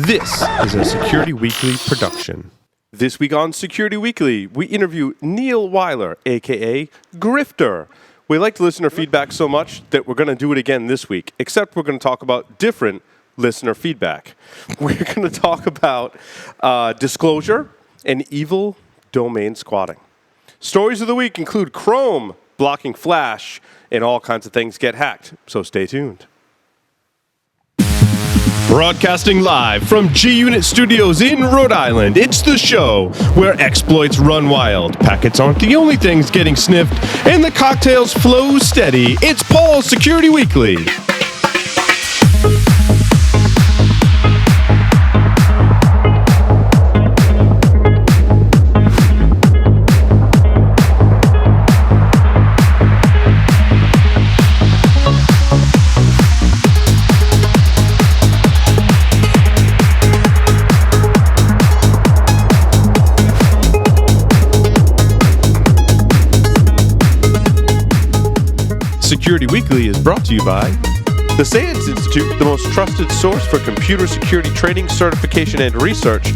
This is a Security Weekly production. This week on Security Weekly, we interview Neil Wyler, a.k.a. Grifter. We liked listener feedback so much that we're going to do it again this week, except we're going to talk about different listener feedback. We're going to talk about disclosure and evil domain squatting. Stories of the week include Chrome blocking Flash, and all kinds of things get hacked, so stay tuned. Broadcasting live from G-Unit Studios in Rhode Island, it's the show where exploits run wild, packets aren't the only things getting sniffed, and the cocktails flow steady. It's Paul's Security Weekly. Security Weekly is brought to you by the SANS Institute, the most trusted source for computer security training, certification, and research.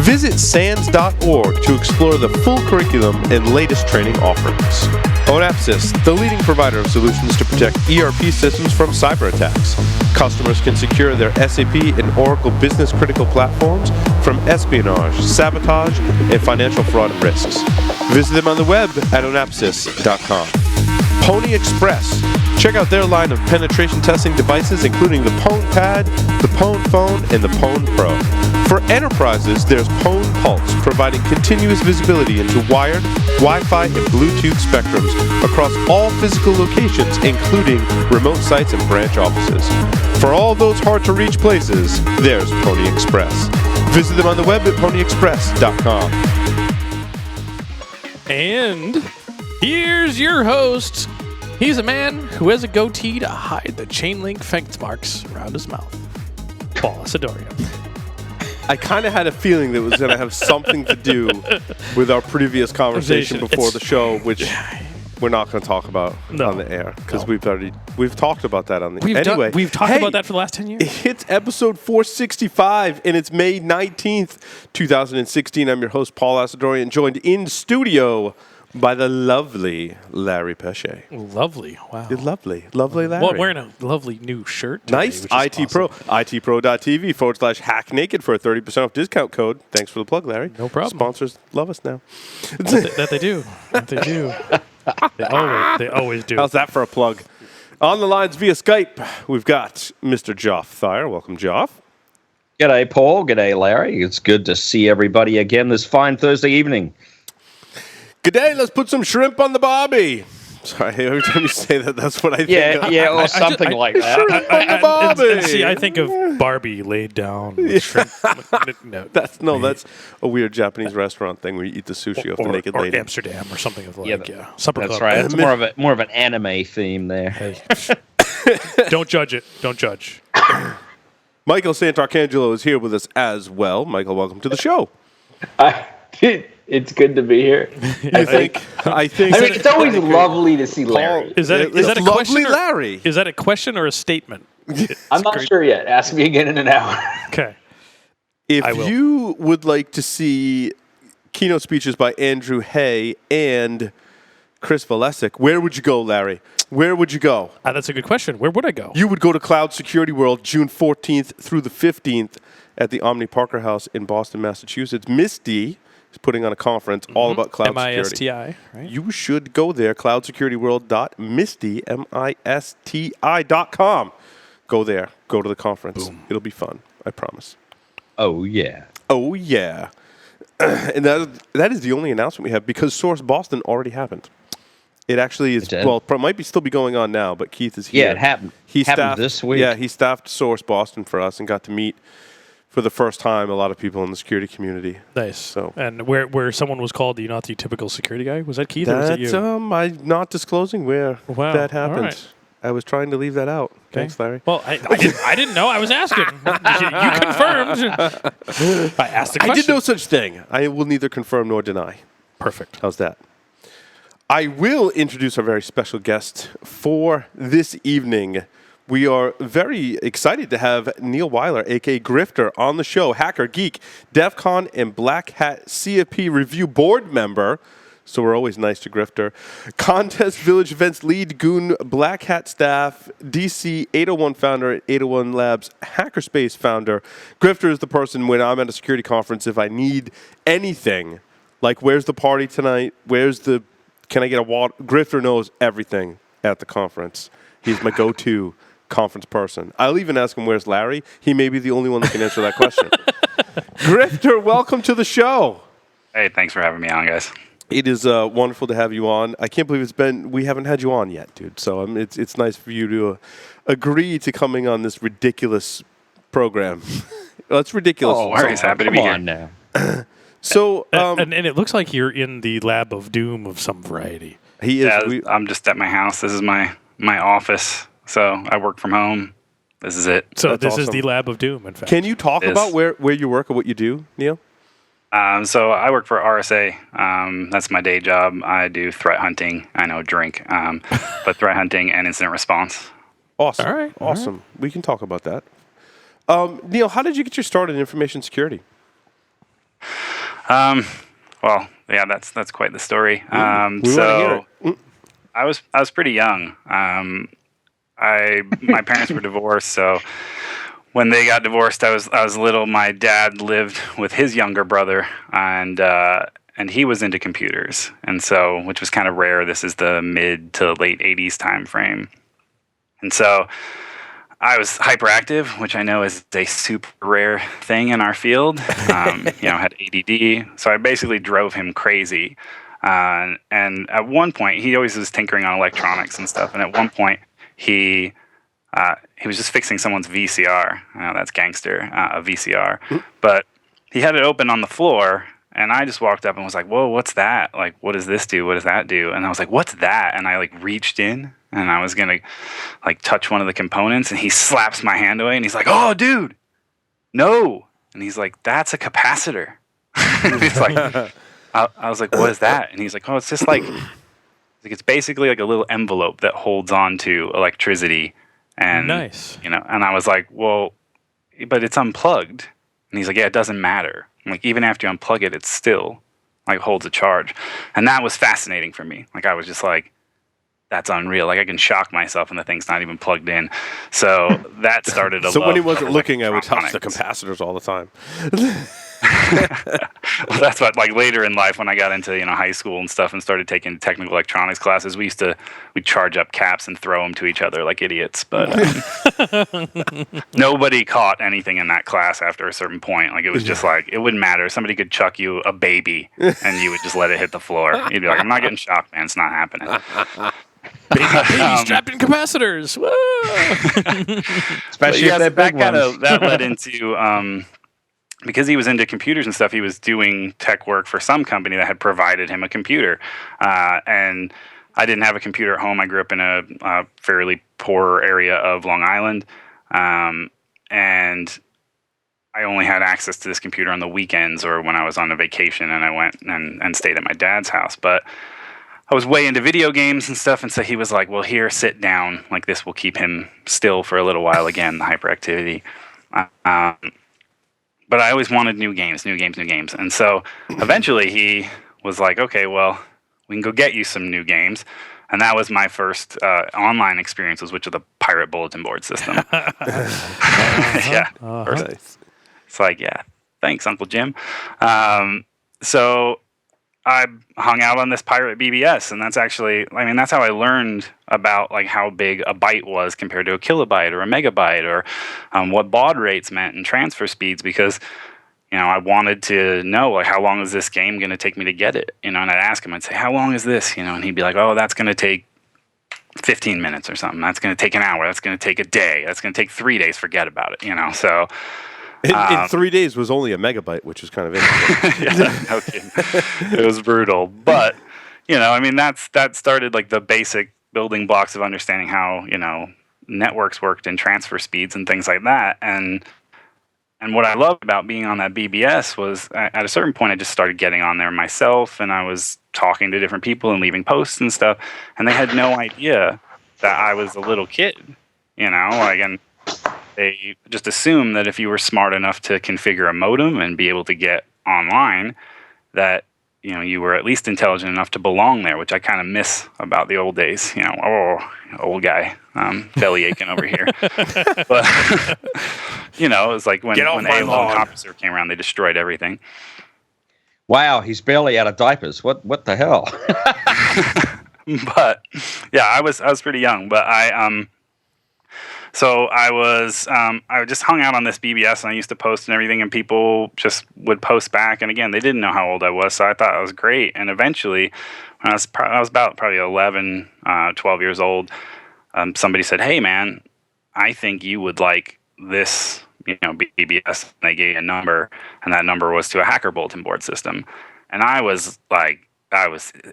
Visit SANS.org to explore the full curriculum and latest training offerings. Onapsis, the leading provider of solutions to protect ERP systems from cyber attacks. Customers can secure their SAP and Oracle business-critical platforms from espionage, sabotage, and financial fraud risks. Visit them on the web at onapsis.com. Pony Express. Check out their line of penetration testing devices, including the Pwn Pad, the Pwn Phone, and the Pwn Pro. For enterprises, there's Pwn Pulse, providing continuous visibility into wired, Wi-Fi, and Bluetooth spectrums across all physical locations, including remote sites and branch offices. For all those hard-to-reach places, there's Pony Express. Visit them on the web at ponyexpress.com. And here's your host. He's a man who has a goatee to hide the chain link fence marks around his mouth. Paul Asadoria. I kind of had a feeling that it was going to have something to do with our previous conversation before the show, which we're not going to talk about on the air because we've talked about that on the anyway. We've talked about that for the last 10 years. It's episode 465 and it's May 19th, 2016. I'm your host Paul Asadoria, joined in studio by the lovely Larry Pesce. Lovely. Wow. Lovely Larry. Well, wearing a lovely new shirt today, nice. IT awesome. Pro. itpro.tv/hacknaked for a 30% off discount code. Thanks for the plug, Larry. No problem. Sponsors love us now. That they do. That they do. They always do. How's that for a plug? On the lines via Skype, we've got Mr. Joff Thayer. Welcome, Joff. G'day, Paul. G'day, Larry. It's good to see everybody again this fine Thursday evening. Good day. Let's put some shrimp on the barbie. Sorry, every time you say that, that's what I think of. Yeah, or something like that. Shrimp on the barbie. And see, I think of Barbie laid down with shrimp. That's a weird Japanese restaurant thing where you eat the sushi off the naked lady. Or Amsterdam or something of like, Supper Club. That's right. It's more of an anime theme there. Hey. Don't judge it. Don't judge. Michael Santarcangelo is here with us as well. Michael, welcome to the show. It's good to be here. I think. I mean, it's always lovely to see Larry. Is that a lovely question? Larry. Is that a question or a statement? I'm not sure yet. Ask me again in an hour. Okay. If you would like to see keynote speeches by Andrew Hay and Chris Valesic, where would you go, Larry? Where would you go? That's a good question. Where would I go? You would go to Cloud Security World June 14th through the 15th at the Omni Parker House in Boston, Massachusetts. Miss D is putting on a conference all about cloud security. MISTI, right? You should go there, cloudsecurityworld.misty.com. Go there. Go to the conference. Boom. It'll be fun. I promise. Oh, yeah. Oh, yeah. And that is the only announcement we have because Source Boston already happened. It actually is, might still be going on now, but Keith is here. Yeah, it happened. Happened this week. Yeah, he staffed Source Boston for us and got to meet for the first time a lot of people in the security community. Nice. So, and where someone was called not the typical security guy, was that Keith or was it you? I'm not disclosing where that happened. Right. I was trying to leave that out. Okay. Thanks, Larry. Well, I didn't know. I was asking. You confirmed. I asked the question. I did no such thing. I will neither confirm nor deny. Perfect. How's that? I will introduce our very special guest for this evening, We are very excited to have Neil Wyler, a.k.a. Grifter, on the show. Hacker, Geek, DEFCON, and Black Hat CFP Review Board member. So we're always nice to Grifter. Contest Village Events Lead, Goon, Black Hat staff, DC 801 founder, 801 Labs Hackerspace founder. Grifter is the person when I'm at a security conference, if I need anything, like where's the party tonight, can I get a water? Grifter knows everything at the conference. He's my go-to conference person. I'll even ask him, where's Larry? He may be the only one that can answer that question. Grifter, welcome to the show. Hey, thanks for having me on, guys. It is wonderful to have you on. I can't believe we haven't had you on yet, dude. So it's nice for you to agree to coming on this ridiculous program. Well, it's ridiculous. Oh, worries. Happy to be here. Now. So, and it looks like you're in the lab of doom of some variety. He is. Yeah, I'm just at my house. This is my office. So I work from home. This is it. So That's this awesome. is the lab of doom, in fact. Can you talk about where you work or what you do, Neil? So I work for RSA. That's my day job. I do threat hunting. I know drink, but threat hunting and incident response. Awesome. All right. Awesome. We can talk about that. Neil, how did you get your start in information security? Well, yeah, that's quite the story. We want to hear it. I was pretty young. My parents were divorced, so when they got divorced, I was little. My dad lived with his younger brother, and he was into computers, and so which was kind of rare. This is the mid to late '80s time frame, and so I was hyperactive, which I know is a super rare thing in our field. Had ADD, so I basically drove him crazy. And at one point, he always was tinkering on electronics and stuff. And at one point, he was just fixing someone's VCR. I know that's gangster, a VCR. But he had it open on the floor, and I just walked up and was like, "Whoa, what's that? Like, what does this do? What does that do?" And I was like, "What's that?" And I reached in, and I was gonna touch one of the components, and he slaps my hand away, and he's like, "Oh, dude, no!" And he's like, "That's a capacitor." He's like. I was like, "What is that?" And he's like, "Oh, it's just it's basically like a little envelope that holds on to electricity." And nice. And I was like, "Well, but it's unplugged." And he's like, "Yeah, it doesn't matter. Even after you unplug it, it still holds a charge." And that was fascinating for me. I was just like, that's unreal. I can shock myself and the thing's not even plugged in. So that started a So love when he wasn't for looking, I would touch the electronics. capacitors all the time. Well, that's what later in life when I got into high school and stuff and started taking technical electronics classes, we'd charge up caps and throw them to each other like idiots. But nobody caught anything in that class after a certain point. It was just it wouldn't matter. Somebody could chuck you a baby and you would just let it hit the floor. You'd be like, "I'm not getting shocked, man. It's not happening." Baby strapped in capacitors. Especially if they're big ones. That led into because he was into computers and stuff, he was doing tech work for some company that had provided him a computer. And I didn't have a computer at home. I grew up in a fairly poor area of Long Island. And I only had access to this computer on the weekends or when I was on a vacation and I went and stayed at my dad's house. But I was way into video games and stuff. And so he was like, "Well, here, sit down. This will keep him still for a little while." Again, the hyperactivity. But I always wanted new games. And so eventually he was like, "Okay, well, we can go get you some new games." And that was my first online experience, which was the pirate bulletin board system. Yeah. Nice. It's yeah, thanks, Uncle Jim. So I hung out on this pirate BBS, and that's actually, that's how I learned about how big a byte was compared to a kilobyte or a megabyte, or what baud rates meant and transfer speeds, because I wanted to know how long is this game going to take me to get it, and I'd ask him, I'd say, "How long is this?" And he'd be like, "Oh, that's going to take 15 minutes or something. That's going to take an hour. That's going to take a day. That's going to take 3 days. Forget about it." So. In 3 days was only a megabyte, which is kind of interesting. Yeah, no kidding. It was brutal. But, that started the basic building blocks of understanding how, networks worked and transfer speeds and things like that. And what I loved about being on that BBS was at a certain point, I just started getting on there myself, and I was talking to different people and leaving posts and stuff. And they had no idea that I was a little kid. And they just assume that if you were smart enough to configure a modem and be able to get online, that you were at least intelligent enough to belong there, which I kind of miss about the old days. Old guy, belly aching over here. But it was like when AOL and CompuServe came around, they destroyed everything. Wow, he's barely out of diapers. What the hell? But yeah, I was pretty young, but I just hung out on this BBS, and I used to post and everything, and people just would post back. And again, they didn't know how old I was, so I thought I was great. And eventually, when I was about probably 11, 12 years old, somebody said, "Hey, man, I think you would like this, BBS." And they gave me a number, and that number was to a hacker bulletin board system. And I was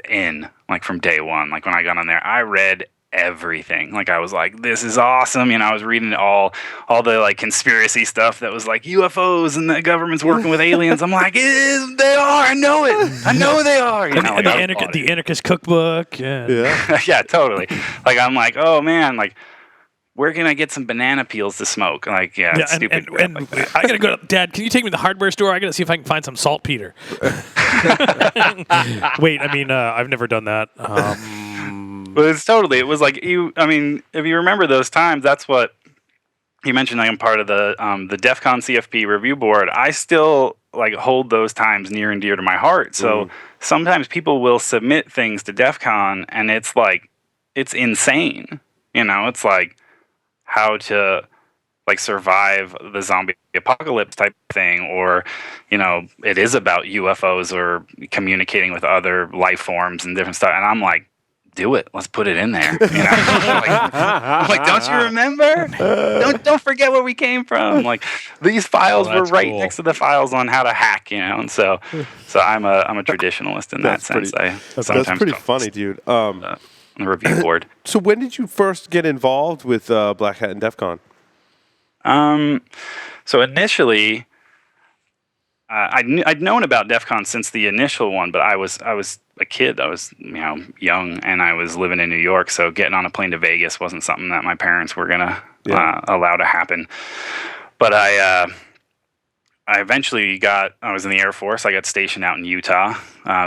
in, like, from day one. Like, when I got on there, I read everything. Like, I was like, this is awesome. I was reading all the like conspiracy stuff that was like UFOs and the government's working with aliens. I'm like, they are. I know it. I know they are. The Anarchist Cookbook. Yeah. Yeah, totally. Like, I'm like, oh man, like, where can I get some banana peels to smoke? Like, it's stupid. And like I gotta go. Dad, can you take me to the hardware store? I gotta see if I can find some saltpeter. Wait, I've never done that. But it was like if you remember those times, that's what you mentioned. I'm part of the DEFCON CFP review board. I still like hold those times near and dear to my heart. So sometimes people will submit things to DEFCON, and it's like, it's insane. It's like how to like survive the zombie apocalypse type thing, or it is about UFOs or communicating with other life forms and different stuff. And I'm like, do it. Let's put it in there. I'm like, don't you remember? Don't forget where we came from. Like, these files were right next to the files on how to hack. And so I'm a traditionalist in that sense. That's pretty funny, dude. On the review board. So when did you first get involved with Black Hat and DEFCON? So initially, I'd known about DEFCON since the initial one, but I was a kid. I was young, and I was living in New York, so getting on a plane to Vegas wasn't something that my parents were gonna allow to happen. But I eventually I was in the Air Force. I got stationed out in Utah.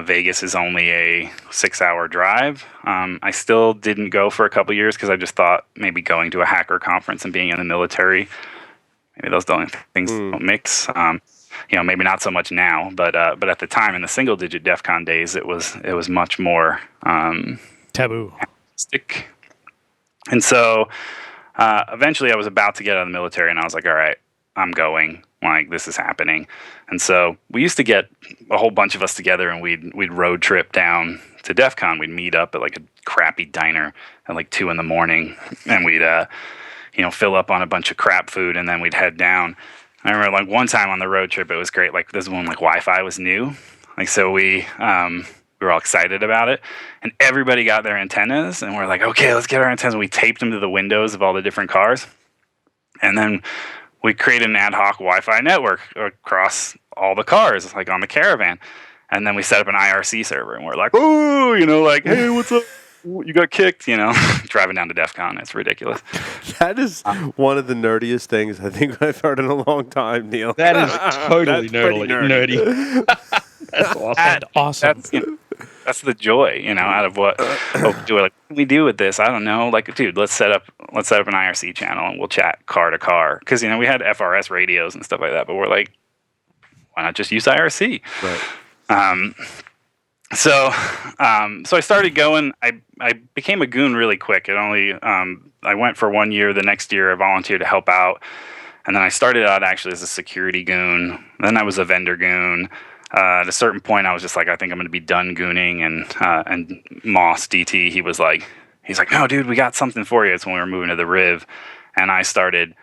Vegas is only a 6-hour drive. I still didn't go for a couple years because I just thought maybe going to a hacker conference and being in the military, maybe those things don't mix. Maybe not so much now, but at the time in the single-digit DEFCON days, it was much more taboo. And so eventually, I was about to get out of the military, and I was like, all right, I'm going. Like, this is happening. And so we used to get a whole bunch of us together, and we'd road trip down to DEFCON. We'd meet up at like a crappy diner at like 2 a.m, and we'd fill up on a bunch of crap food, and then we'd head down. I remember like one time on the road trip, it was great. Like, this one, like, Wi-Fi was new. Like, so we were all excited about it, and everybody got their antennas, and we're like, okay, let's get our antennas. And we taped them to the windows of all the different cars, and then we created an ad hoc Wi-Fi network across all the cars, like on the Caravan. And then we set up an IRC server, and we're like, ooh, like, hey, what's up? You got kicked, driving down to DEFCON. It's ridiculous. That is one of the nerdiest things I think I've heard in a long time, Neil. That is totally nerdy. That's awesome. And awesome. That's the joy, out of what do. Like, what can we do with this? I don't know. Like, dude, let's set up an IRC channel, and we'll chat car to car. Because we had FRS radios and stuff like that, but we're like, why not just use IRC? Right. So I started going. I became a goon really quick. I went for 1 year. The next year, I volunteered to help out, and then I started out actually as a security goon. Then I was a vendor goon. At a certain point, I was just like, I think I'm going to be done gooning. And Moss DT, he's like, no, dude, we got something for you. It's when we were moving to the Riv, and I started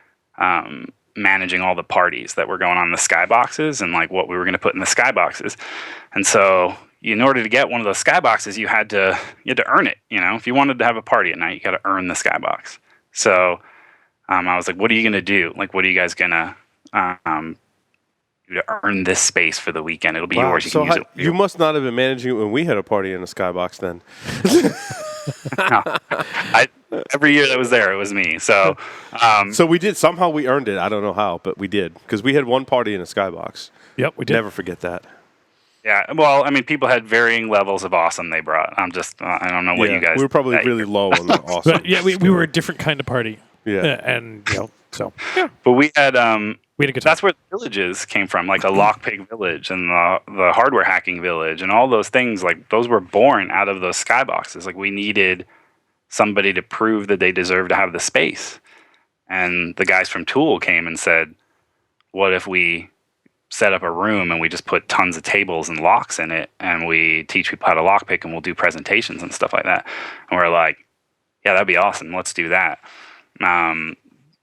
managing all the parties that were going on in the skyboxes and like what we were going to put in the skyboxes. And so, in order to get one of those skyboxes, you had to earn it. If you wanted to have a party at night, you got to earn the skybox. So I was like, what are you going to do? Like, what are you guys going to earn this space for the weekend? It'll be yours. You can use it. You must not have been managing it when we had a party in the skybox then. No. Every year that was there, it was me. So, So we did. Somehow we earned it. I don't know how, but we did. Because we had one party in a skybox. Yep, we did. Never forget that. yeah. Well, I mean, people had varying levels of awesome they brought. I don't know what you guys. We were probably that really year. low on the awesome. But yeah, we were a different kind of party. Yeah. And, so, yeah. But we had We had a good time. That's where the villages came from, like a lockpick village and the hardware hacking village and all those things. Like those were born out of those skyboxes. Like we needed somebody to prove that they deserve to have the space. And the guys from Tool came and said, what if we set up a room and we just put tons of tables and locks in it and we teach people how to lockpick and we'll do presentations and stuff like that. And we're like, yeah, that'd be awesome. Let's do that.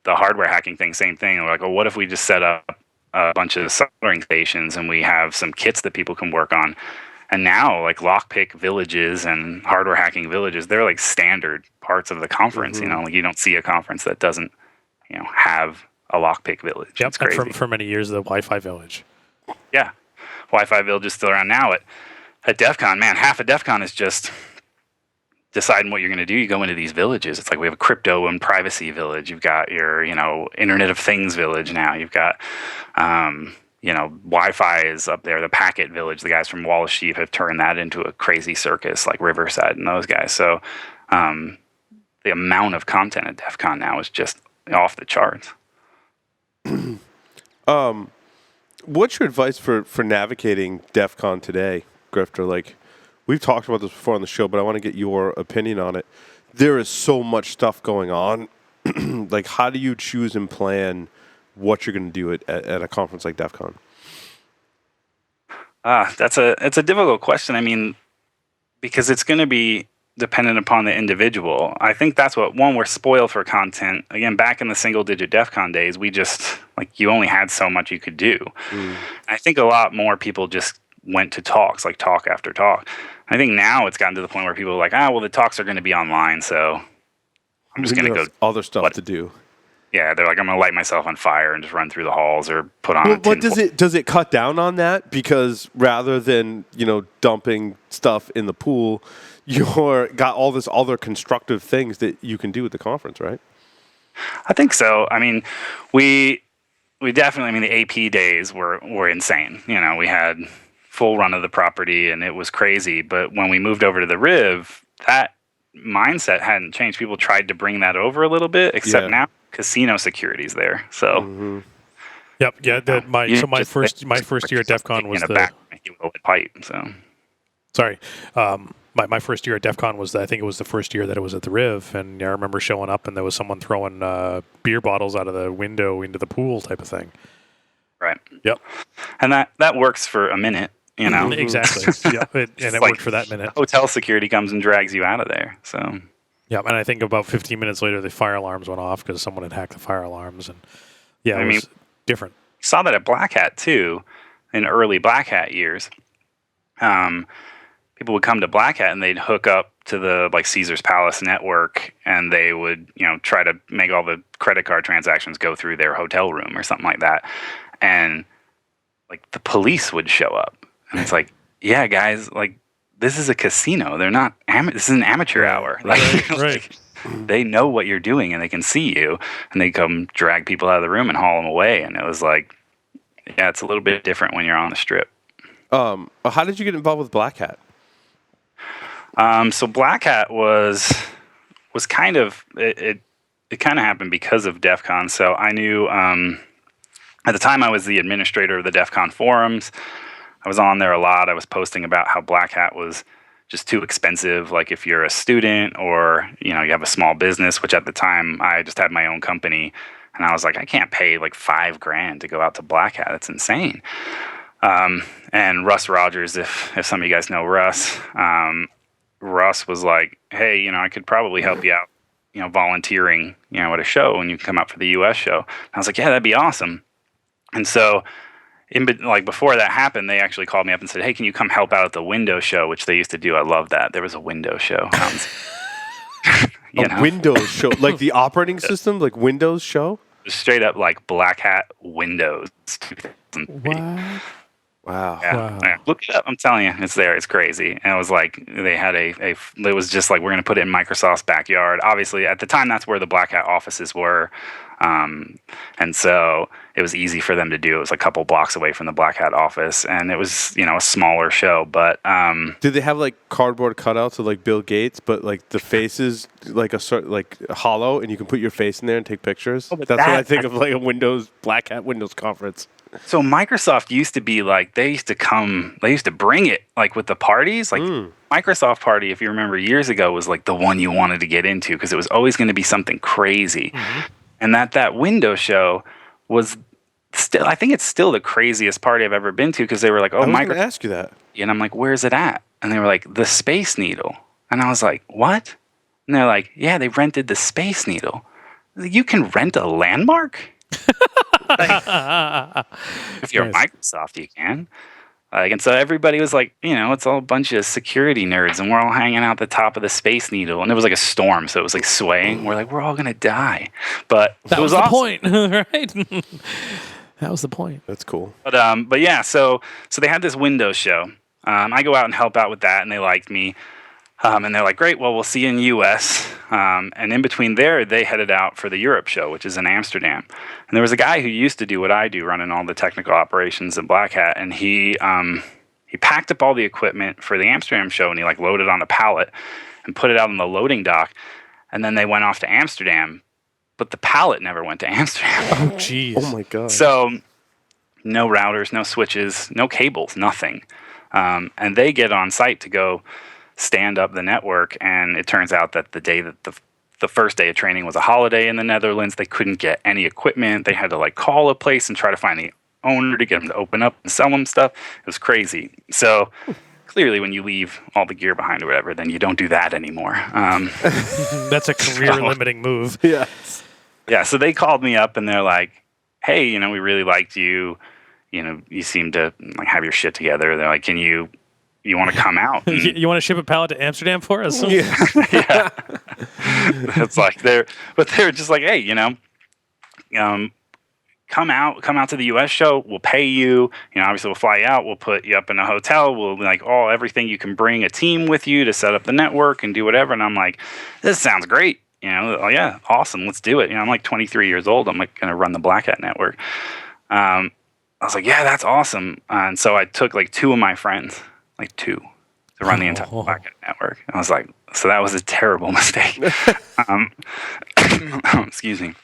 The hardware hacking thing, same thing. And we're like, well, what if we just set up a bunch of soldering stations and we have some kits that people can work on? And now, like lockpick villages and hardware hacking villages, they're like standard parts of the conference. Mm-hmm. Like you don't see a conference that doesn't, have a lockpick village. Yep, It's crazy. and for many years, the Wi-Fi village. Yeah, Wi-Fi village is still around now. At DEFCON, man, half of DEFCON is just deciding what you're going to do. You go into these villages. It's like we have a crypto and privacy village. You've got your, Internet of Things village now. You've got, Wi-Fi is up there. The Packet Village. The guys from Wall of Sheep have turned that into a crazy circus, like Riverside and those guys. So the amount of content at DEF CON now is just off the charts. What's your advice for navigating DEF CON today, Grifter? Like, we've talked about this before on the show, but I want to get your opinion on it. There is so much stuff going on. Like, how do you choose and plan what you're going to do at a conference like DEF CON? It's a difficult question. I mean, because it's going to be dependent upon the individual. I think that's we're spoiled for content. Again, back in the single-digit DEF CON days, we just, you only had so much you could do. I think a lot more people just went to talks, like talk after talk. I think now it's gotten to the point where people are like, the talks are going to be online, so I'm just going to go. Other stuff to do. Yeah, they're like, I'm going to light myself on fire and just run through the halls or put on. But does it cut down on that? Because rather than dumping stuff in the pool, you're got all this other constructive things that you can do at the conference, right? I think so. I mean, we definitely. I mean, the AP days were insane. We had full run of the property and it was crazy. But when we moved over to the Riv, that mindset hadn't changed. People tried to bring that over a little bit, except now casino security's there. So, Yep, yeah. My first year at DEF CON was the pipe. So, sorry, my first year at DEF CON was I think it was the first year that it was at the Riv, and I remember showing up and there was someone throwing beer bottles out of the window into the pool type of thing. Right. Yep. And that works for a minute. Exactly. Yeah, it worked for that minute. Hotel security comes and drags you out of there. So. Yeah, and I think about 15 minutes later, the fire alarms went off because someone had hacked the fire alarms, and it was different. Saw that at Black Hat too, in early Black Hat years. People would come to Black Hat and they'd hook up to the Caesar's Palace network, and they would try to make all the credit card transactions go through their hotel room or something like that, and the police would show up, and it's like, yeah, guys, this is a casino. They're not. This is an amateur hour. Right. They know what you're doing and they can see you, and they come drag people out of the room and haul them away. And it was it's a little bit different when you're on the strip. How did you get involved with Black Hat? So Black Hat was kind of it kind of happened because of DEF CON. So I knew at the time I was the administrator of the DEF CON forums. I was on there a lot. I was posting about how Black Hat was just too expensive. Like if you're a student or, you have a small business, which at the time I just had my own company. And I was like, I can't pay $5,000 to go out to Black Hat. That's insane. And Russ Rogers, if some of you guys know Russ, Russ was like, hey, I could probably help you out, volunteering, at a show when you come out for the US show. And I was like, yeah, that'd be awesome. And so before that happened, they actually called me up and said, hey, can you come help out at the window show, which they used to do. I love that. There was a window show. Windows show? Like the operating system? Like Windows show? Straight up Black Hat Windows 2003. What? Wow. Wow. Look it up. I'm telling you, it's there. It's crazy. And it was like they had it was just like we're going to put it in Microsoft's backyard. Obviously, at the time, that's where the Black Hat offices were, and so it was easy for them to do. It was a couple blocks away from the Black Hat office, and it was a smaller show. But did they have like cardboard cutouts of like Bill Gates, but like the faces like like hollow, and you can put your face in there and take pictures? That's what I think of like a Black Hat Windows conference. So Microsoft used to be like they used to bring it like with the parties. Like Microsoft party, if you remember years ago, was like the one you wanted to get into because it was always going to be something crazy. And that Windows show was still, I think it's still the craziest party I've ever been to because they were like, oh, I'm going to ask you that. And I'm like, where's it at? And they were like, the Space Needle. And I was like, what? And they're like, yeah, they rented the Space Needle. Like, you can rent a landmark? If you're Microsoft, you can. And so everybody was like, it's all a bunch of security nerds, and we're all hanging out the top of the Space Needle, and it was like a storm, so it was like swaying. We're like, we're all gonna die, but that was the awesome. point, right? That was the point. That's cool. But yeah, so they had this Windows show. I go out and help out with that, and they liked me. And they're like, great, well, we'll see you in the U.S. And in between there, they headed out for the Europe show, which is in Amsterdam. And there was a guy who used to do what I do, running all the technical operations at Black Hat. And he packed up all the equipment for the Amsterdam show, and he like loaded on a pallet and put it out on the loading dock. And then they went off to Amsterdam, but the pallet never went to Amsterdam. Oh, jeez. Oh, my God. So no routers, no switches, no cables, nothing. And they get on site to go stand up the network, and it turns out that the day that the first day of training was a holiday in the Netherlands, they couldn't get any equipment. They had to like call a place and try to find the owner to get them to open up and sell them stuff. It was crazy. So clearly when you leave all the gear behind or whatever, then you don't do that anymore. That's a career limiting move. Yeah. Yeah, so they called me up and they're like, hey, we really liked you. You seem to like have your shit together. They're like, you want to come out? You want to ship a pallet to Amsterdam for us? Yeah. It's like they're just like, hey, come out to the U.S. show. We'll pay you. Obviously we'll fly you out. We'll put you up in a hotel. We'll like everything. You can bring a team with you to set up the network and do whatever. And I'm like, this sounds great. Oh yeah, awesome. Let's do it. I'm like 23 years old. I'm like going to run the Black Hat network. I was like, yeah, that's awesome. And so I took like two of my friends. Like two to run the entire Black Hat network. I was like, so that was a terrible mistake. Excuse me.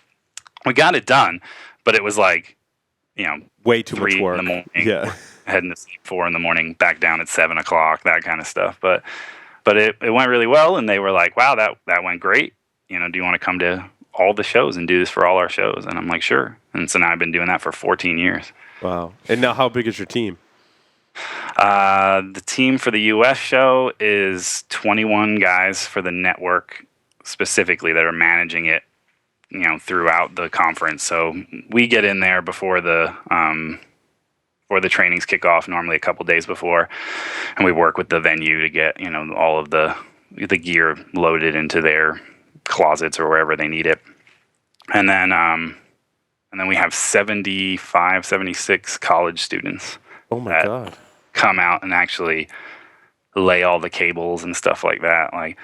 We got it done, but it was like, way too much 3 work. in the morning. Yeah. Heading to sleep 4 in the morning, back down at 7 o'clock, that kind of stuff. But it went really well, and they were like, wow, that went great. Do you want to come to all the shows and do this for all our shows? And I'm like, sure. And so now I've been doing that for 14 years. Wow. And now how big is your team? The team for the U.S. show is 21 guys for the network specifically that are managing it, throughout the conference. So we get in there before the trainings kick off, normally a couple days before, and we work with the venue to get all of the gear loaded into their closets or wherever they need it, and then we have 76 college students. Oh my God. Come out and actually lay all the cables and stuff like that. Like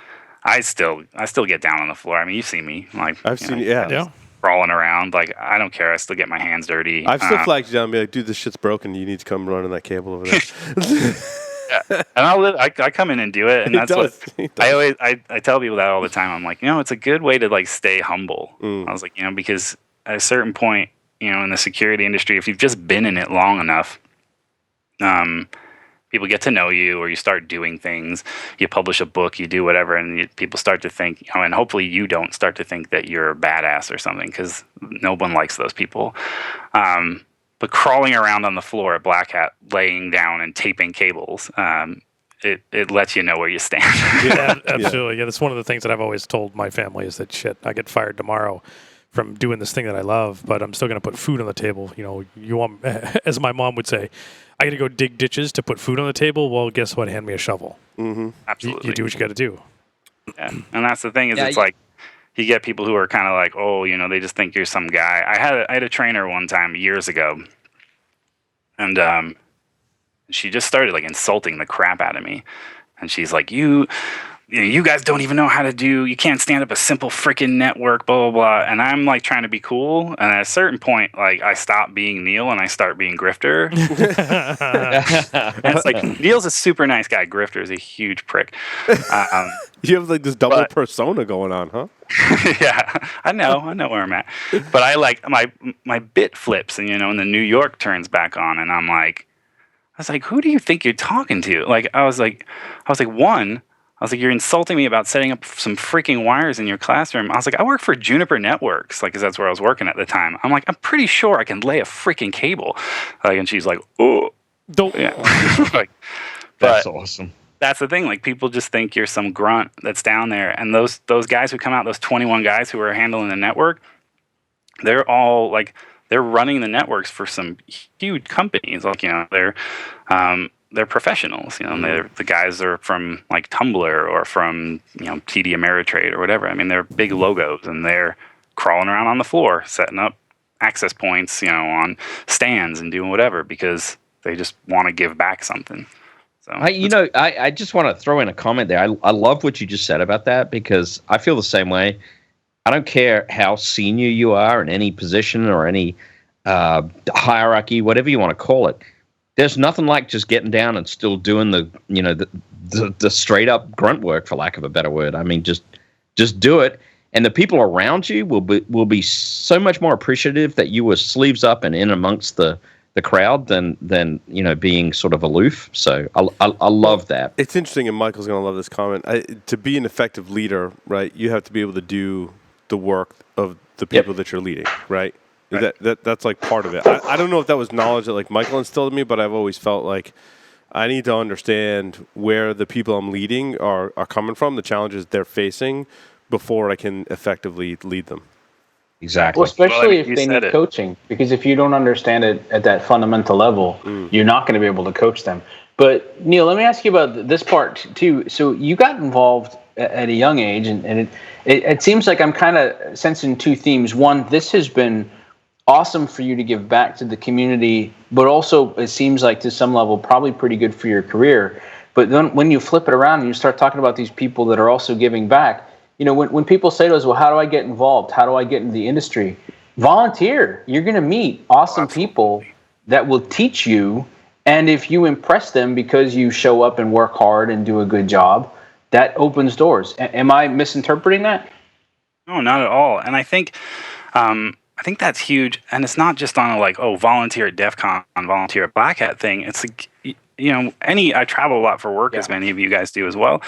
I still get down on the floor. I mean, you see me like I've seen yeah. Crawling around. Like I don't care. I still get my hands dirty. I've still flagged you down and be like, dude, this shit's broken. You need to come running that cable over there. Yeah. And I come in and do it, and that's what I tell people that all the time. I'm like, it's a good way to like stay humble. I was like, because at a certain point, in the security industry, if you've just been in it long enough, people get to know you, or you start doing things, you publish a book, you do whatever, and people start to think, and hopefully you don't start to think that you're a badass or something, because no one likes those people. But crawling around on the floor at Black Hat, laying down and taping cables, it lets you know where you stand. Yeah, absolutely. Yeah, that's one of the things that I've always told my family is that, shit, I get fired tomorrow from doing this thing that I love, but I'm still going to put food on the table. You want, as my mom would say, I got to go dig ditches to put food on the table. Well, guess what? Hand me a shovel. Mm-hmm. Absolutely. You do what you got to do. Yeah. And that's the thing is, it's like you get people who are kind of like, oh, they just think you're some guy. I had a trainer one time years ago, and She just started like insulting the crap out of me. And she's like, you guys don't even know how to you can't stand up a simple freaking network, blah, blah, blah. And I'm like trying to be cool. And at a certain point, like I stop being Neil and I start being Grifter. And it's like, Neil's a super nice guy. Grifter is a huge prick. You have like this double persona going on, huh? Yeah, I know where I'm at. But I like my bit flips and, and the New York turns back on. And I was like, who do you think you're talking to? Like, I was like, you're insulting me about setting up some freaking wires in your classroom. I was like, I work for Juniper Networks, like, 'cause that's where I was working at the time. I'm like, I'm pretty sure I can lay a freaking cable. Like, and she's like, oh, don't. Yeah. Like, that's awesome. That's the thing. Like, people just think you're some grunt that's down there. And those guys who come out, those 21 guys who are handling the network, they're all like, they're running the networks for some huge companies. Like, they're professionals. The guys are from like Tumblr or from TD Ameritrade or whatever. I mean, they're big logos and they're crawling around on the floor, setting up access points, on stands and doing whatever because they just want to give back something. So I just want to throw in a comment there. I love what you just said about that because I feel the same way. I don't care how senior you are in any position or any hierarchy, whatever you want to call it. There's nothing like just getting down and still doing the straight up grunt work, for lack of a better word. I mean, just do it, and the people around you will be so much more appreciative that you were sleeves up and in amongst the crowd than being sort of aloof. So I love that. It's interesting, and Michael's going to love this comment. To be an effective leader, right, you have to be able to do the work of the people that you're leading, right? Right. That's like part of it. I don't know if that was knowledge that like Michael instilled in me, but I've always felt like I need to understand where the people I'm leading are coming from, the challenges they're facing, before I can effectively lead them. Exactly. Well, especially if they need coaching, because if you don't understand it at that fundamental level, you're not going to be able to coach them. But Neil, let me ask you about this part too. So you got involved at a young age, and it seems like I'm kind of sensing two themes. One, this has been awesome for you to give back to the community, but also it seems like to some level probably pretty good for your career. But then when you flip it around and you start talking about these people that are also giving back, when people say to us, well, how do I get involved? How do I get into the industry? Volunteer. You're going to meet awesome people that will teach you. And if you impress them because you show up and work hard and do a good job, that opens doors. Am I misinterpreting that? No, not at all. And I think that's huge. And it's not just on a volunteer at DEFCON, volunteer at Black Hat thing. It's like, I travel a lot for work, as many of you guys do as well.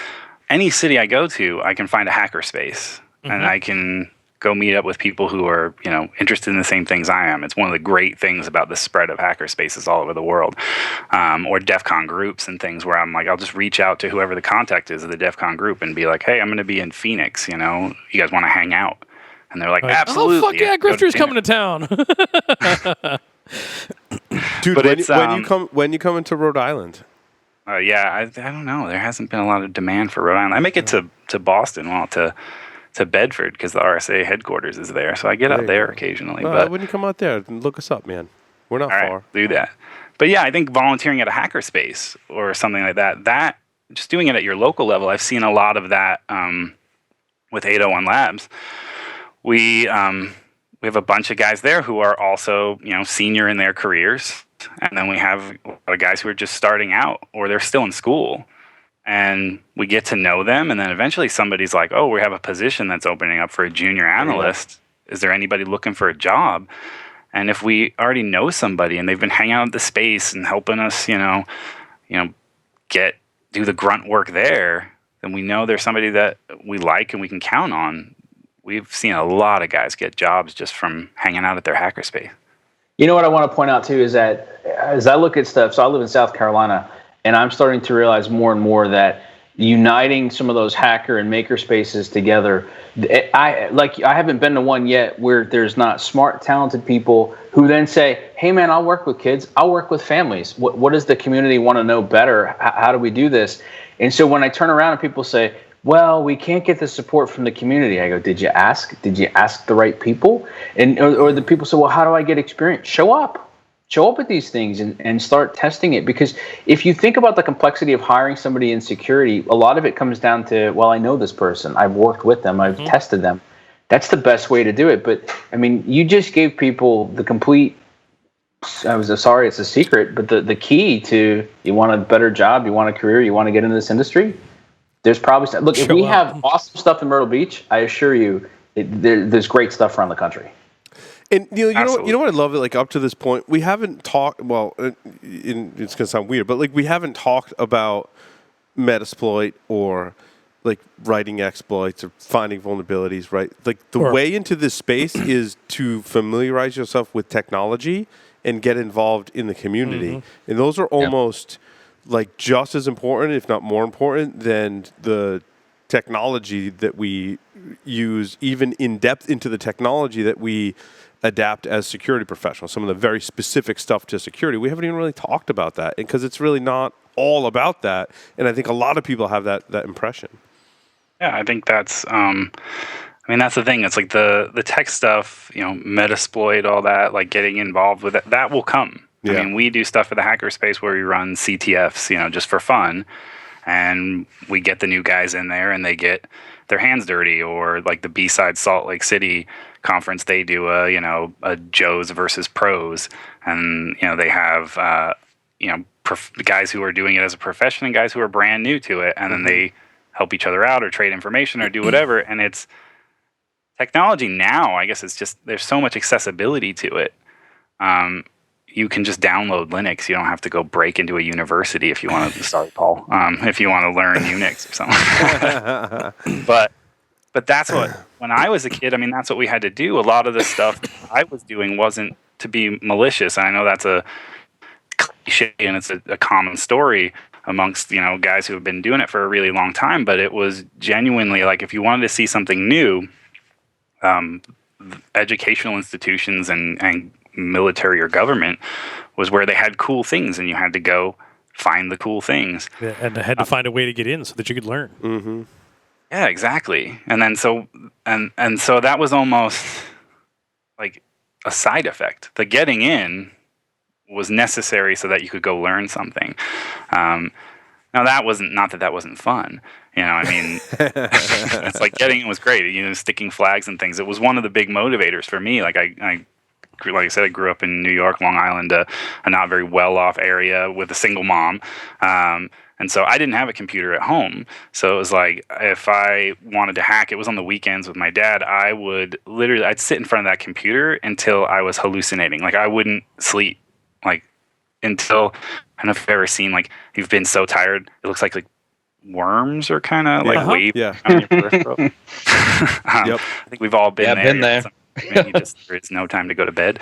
Any city I go to, I can find a hackerspace, and I can go meet up with people who are, interested in the same things I am. It's one of the great things about the spread of hackerspaces all over the world, or DEFCON groups and things where I'm like, I'll just reach out to whoever the contact is of the DEFCON group and be like, hey, I'm going to be in Phoenix. You guys want to hang out? And they're like, absolutely. Oh, fuck yeah, Grifter's coming to town. Dude, when you come into Rhode Island? I don't know. There hasn't been a lot of demand for Rhode Island. I make it to Boston, to Bedford, because the RSA headquarters is there. So I get out there occasionally. But when you come out there, look us up, man. We're not far. Right, do that. But yeah, I think volunteering at a hackerspace or something like that just doing it at your local level, I've seen a lot of that with 801 Labs. We have a bunch of guys there who are also, senior in their careers. And then we have a lot of guys who are just starting out or they're still in school. And we get to know them. And then eventually somebody's like, oh, we have a position that's opening up for a junior analyst. Is there anybody looking for a job? And if we already know somebody and they've been hanging out at the space and helping us, do the grunt work there, then we know there's somebody that we like and we can count on. We've seen a lot of guys get jobs just from hanging out at their hackerspace. You know what I want to point out too is that as I look at stuff, so I live in South Carolina, and I'm starting to realize more and more that uniting some of those hacker and maker spaces together, I haven't been to one yet where there's not smart, talented people who then say, hey man, I'll work with kids, I'll work with families. What does the community want to know better? How do we do this? And so when I turn around and people say, well, we can't get the support from the community. I go, did you ask? Did you ask the right people? And or the people say, well, how do I get experience? Show up. show up at these things and start testing it. Because if you think about the complexity of hiring somebody in security, a lot of it comes down to, well, I know this person, I've worked with them, I've tested them. That's the best way to do it. But I mean, you just gave people the complete, sorry, it's a secret, but the key to, you want a better job, you want a career, you want to get into this industry, there's probably, look, if we have awesome stuff in Myrtle Beach, I assure you, there's great stuff around the country. And you know what I love? Like up to this point, we haven't talked. Well, it's gonna sound weird, but like we haven't talked about Metasploit or like writing exploits or finding vulnerabilities. Right? Like the way into this space is to familiarize yourself with technology and get involved in the community, and those are almost like just as important, if not more important, than the technology that we use, even in depth into the technology that we adapt as security professionals. Some of the very specific stuff to security, we haven't even really talked about that, because it's really not all about that. And I think a lot of people have that impression. Yeah, I think that's, that's the thing. It's like the tech stuff, Metasploit, all that, like getting involved with it, that will come. Yeah. I mean, we do stuff at the Hackerspace where we run CTFs, just for fun. And we get the new guys in there and they get their hands dirty, or like the B-side Salt Lake City conference, they do a Joes versus pros. And, they have, guys who are doing it as a profession and guys who are brand new to it. And then they help each other out or trade information or do whatever. And it's technology now, I guess it's just, there's so much accessibility to it. You can just download Linux. You don't have to go break into a university if you want to. Sorry, Paul. If you want to learn Unix or something. But that's what, when I was a kid, that's what we had to do. A lot of the stuff I was doing wasn't to be malicious. And I know that's a cliche and it's a common story amongst guys who have been doing it for a really long time. But it was genuinely like, if you wanted to see something new, educational institutions and military or government was where they had cool things, and you had to go find the cool things. Yeah, and had to find a way to get in so that you could learn. Mm-hmm. Yeah, exactly. And then so that was almost like a side effect. The getting in was necessary so that you could go learn something. Now that wasn't fun. It's like getting in was great. Sticking flags and things. It was one of the big motivators for me. Like like I said, I grew up in New York, Long Island, a not very well-off area with a single mom. And so I didn't have a computer at home. So it was like, if I wanted to hack, it was on the weekends with my dad, I'd sit in front of that computer until I was hallucinating. Like I wouldn't sleep, like until, I don't know if you've ever seen, like you've been so tired, it looks like worms are kind of like waving on your peripheral. Yep. I think we've all been there. It's no time to go to bed.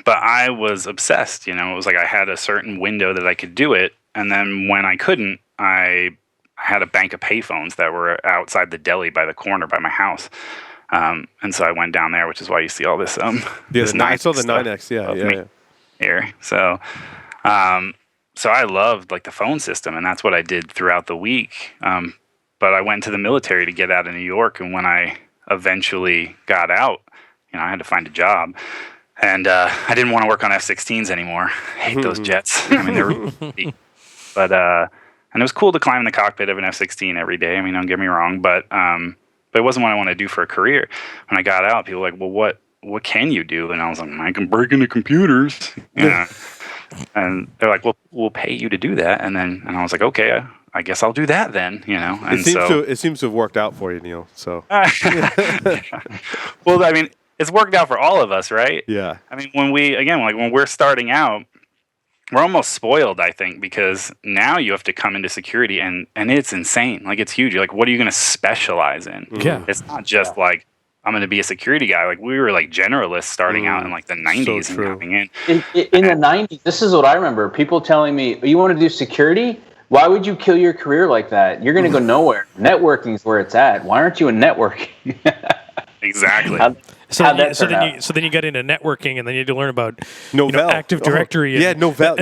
But I was obsessed, It was like I had a certain window that I could do it, and then when I couldn't, I had a bank of payphones that were outside the deli by the corner by my house. And so I went down there, which is why you see all this. I saw the 9X, yeah. Here, so I loved like the phone system, and that's what I did throughout the week. But I went to the military to get out of New York, and when I eventually got out, I had to find a job. And I didn't want to work on F-16s anymore. I hate those jets. They're really but and it was cool to climb in the cockpit of an F-16 every day. Don't get me wrong, but it wasn't what I wanted to do for a career. When I got out, people were like, well, what can you do? And I was like, I can break into computers. And they're like, well, we'll pay you to do that. And I was like, okay, I guess I'll do that then, And it seems to have worked out for you, Neil. So, well, it's worked out for all of us, right? Yeah. When we're starting out, we're almost spoiled, I think, because now you have to come into security and it's insane. Like it's huge. You're like, what are you going to specialize in? Yeah. It's not just like, I'm going to be a security guy. Like we were like generalists starting out in like the 90s and coming in. In the 90s, this is what I remember. People telling me, you want to do security? Why would you kill your career like that? You're going to go nowhere. Networking is where it's at. Why aren't you in networking? Exactly. So then you get into networking, and then you had to learn about Novell. Active Directory. Novell.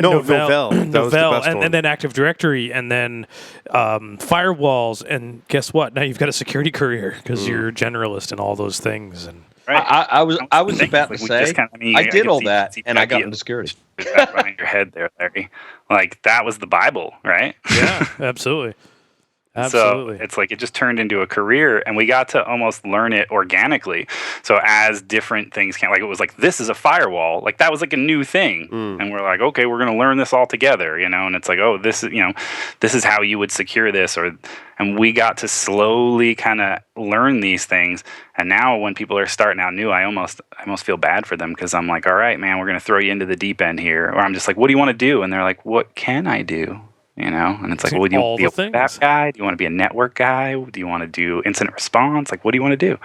And then Active Directory, and then firewalls. And guess what? Now you've got a security career because you're a generalist in all those things. And Right. I was about to say, I did all that, and I got into security. Behind your head there, Larry. Like, that was the Bible, right? Yeah, absolutely. Absolutely. So it's like it just turned into a career, and we got to almost learn it organically. So as different things came, like it was like, this is a firewall. Like that was like a new thing. And we're like, okay, we're going to learn this all together, you know? And it's like, oh, this is how you would secure this. And we got to slowly kind of learn these things. And now when people are starting out new, I almost feel bad for them, because I'm like, all right, man, we're going to throw you into the deep end here. Or I'm just like, what do you want to do? And they're like, what can I do? You know, and it's like, well, do you want to be a web guy? Do you want to be a network guy? Do you want to do incident response? Like, what do you want to do?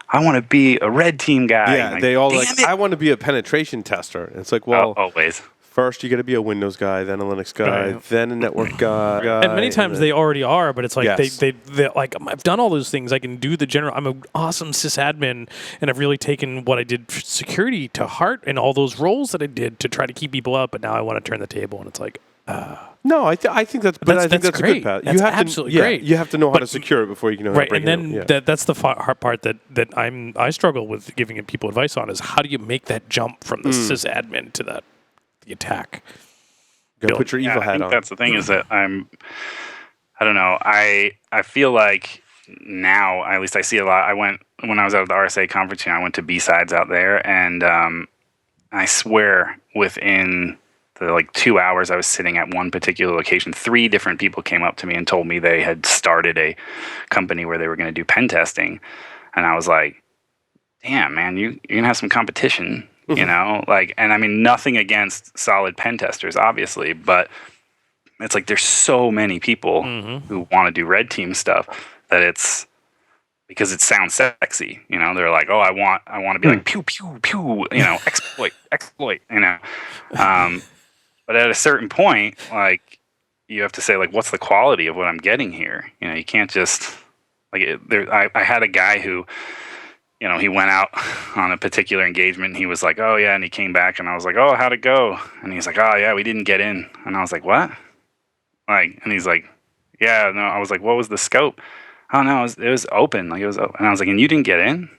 I want to be a red team guy. Yeah, like, they all like, I want to be a penetration tester. And it's like, well, always. First, you got to be a Windows guy, then a Linux guy, then a network guy. And many times they already are, but it's like Yes. they like, I've done all those things. I can do the general. I'm an awesome sysadmin, and I've really taken what I did for security to heart, and all those roles that I did to try to keep people up. But now I want to turn the table, and it's like, no, I think that's a good great. path. That's You have absolutely great. You have to know how to secure it before you can know how right. to break And it. then that's the hard part that I struggle with giving people advice on, is how do you make that jump from the sysadmin to the attack? Go put your evil hat on. That's the thing, is that I don't know. I feel like now, at least I see a lot. When I was at the RSA conference, I went to B-Sides out there, and I swear within the 2 hours I was sitting at one particular location, 3 different people came up to me and told me they had started a company where they were going to do pen testing. And I was like, damn, man, you're going to have some competition, you know? And I mean, nothing against solid pen testers, obviously, but it's like there's so many people who want to do red team stuff that it's because it sounds sexy, you know? They're like, oh, I want to be like, pew, pew, pew, you know, exploit, you know? But at a certain point, you have to say, what's the quality of what I'm getting here? You know, you can't just I had a guy who, you know, he went out on a particular engagement, and he was like, oh yeah, and he came back, and I was like, oh, how'd it go? And he's like, oh yeah, we didn't get in. And I was like, what? And he's like, yeah, no. I was like, what was the scope? Oh no, it was open. It was open. And I was like, and you didn't get in?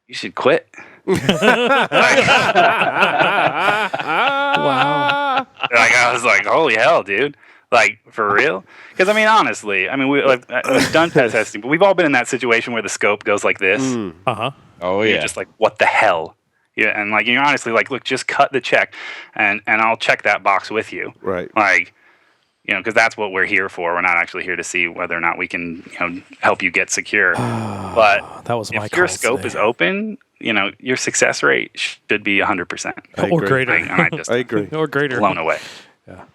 You should quit. Wow. I was like, holy hell, dude. For real? Because, I mean, honestly, we've done pen testing, but we've all been in that situation where the scope goes like this. Uh-huh. Oh, yeah. You're just like, what the hell? Yeah, and, you're honestly like, look, just cut the check, and I'll check that box with you. Right. You know, because that's what we're here for. We're not actually here to see whether or not we can, you know, help you get secure. But that was my if your call scope today. is open, you know, your success rate should be 100%. Or greater. And I just I agree. Or greater. blown away.